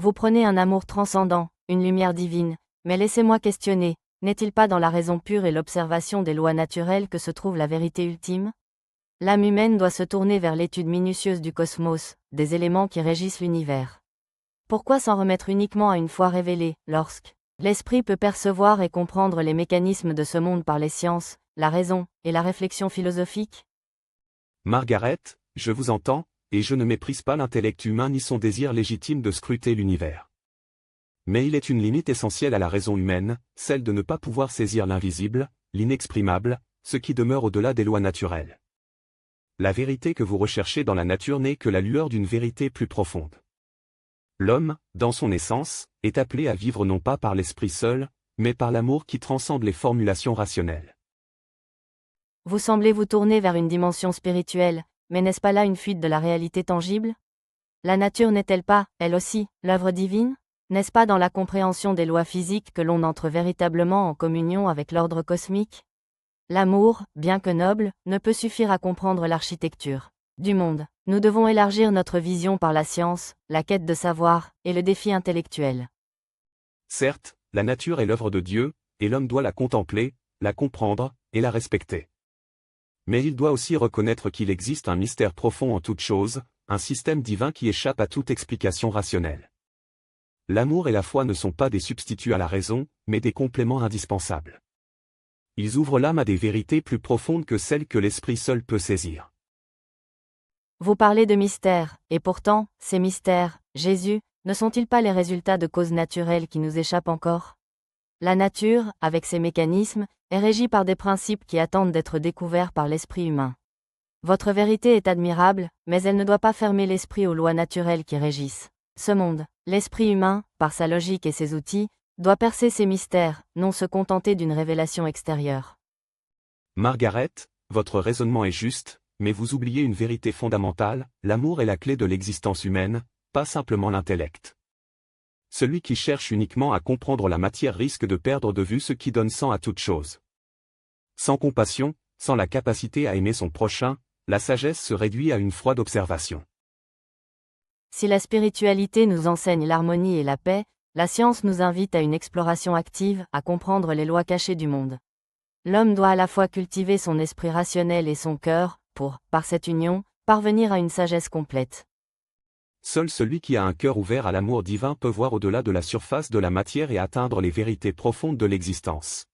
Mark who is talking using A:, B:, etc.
A: Vous prenez un amour transcendant, une lumière divine, mais laissez-moi questionner, n'est-il pas dans la raison pure et l'observation des lois naturelles que se trouve la vérité ultime? L'âme humaine doit se tourner vers l'étude minutieuse du cosmos, des éléments qui régissent l'univers. Pourquoi s'en remettre uniquement à une foi révélée, lorsque l'esprit peut percevoir et comprendre les mécanismes de ce monde par les sciences, la raison, et la réflexion philosophique?
B: Margaret, je vous entends, et je ne méprise pas l'intellect humain ni son désir légitime de scruter l'univers. Mais il est une limite essentielle à la raison humaine, celle de ne pas pouvoir saisir l'invisible, l'inexprimable, ce qui demeure au-delà des lois naturelles. La vérité que vous recherchez dans la nature n'est que la lueur d'une vérité plus profonde. L'homme, dans son essence, est appelé à vivre non pas par l'esprit seul, mais par l'amour qui transcende les formulations rationnelles.
A: Vous semblez vous tourner vers une dimension spirituelle, mais n'est-ce pas là une fuite de la réalité tangible? La nature n'est-elle pas, elle aussi, l'œuvre divine? N'est-ce pas dans la compréhension des lois physiques que l'on entre véritablement en communion avec l'ordre cosmique? L'amour, bien que noble, ne peut suffire à comprendre l'architecture du monde. Nous devons élargir notre vision par la science, la quête de savoir, et le défi intellectuel.
B: Certes, la nature est l'œuvre de Dieu, et l'homme doit la contempler, la comprendre, et la respecter. Mais il doit aussi reconnaître qu'il existe un mystère profond en toute chose, un système divin qui échappe à toute explication rationnelle. L'amour et la foi ne sont pas des substituts à la raison, mais des compléments indispensables. Ils ouvrent l'âme à des vérités plus profondes que celles que l'esprit seul peut saisir.
A: Vous parlez de mystères, et pourtant, ces mystères, Jésus, ne sont-ils pas les résultats de causes naturelles qui nous échappent encore? La nature, avec ses mécanismes, est régie par des principes qui attendent d'être découverts par l'esprit humain. Votre vérité est admirable, mais elle ne doit pas fermer l'esprit aux lois naturelles qui régissent ce monde. L'esprit humain, par sa logique et ses outils, doit percer ces mystères, non se contenter d'une révélation extérieure.
B: Margaret, votre raisonnement est juste, mais vous oubliez une vérité fondamentale, l'amour est la clé de l'existence humaine, pas simplement l'intellect. Celui qui cherche uniquement à comprendre la matière risque de perdre de vue ce qui donne sens à toute chose. Sans compassion, sans la capacité à aimer son prochain, la sagesse se réduit à une froide observation.
A: Si la spiritualité nous enseigne l'harmonie et la paix, la science nous invite à une exploration active, à comprendre les lois cachées du monde. L'homme doit à la fois cultiver son esprit rationnel et son cœur, pour, par cette union, parvenir à une sagesse complète.
B: Seul celui qui a un cœur ouvert à l'amour divin peut voir au-delà de la surface de la matière et atteindre les vérités profondes de l'existence.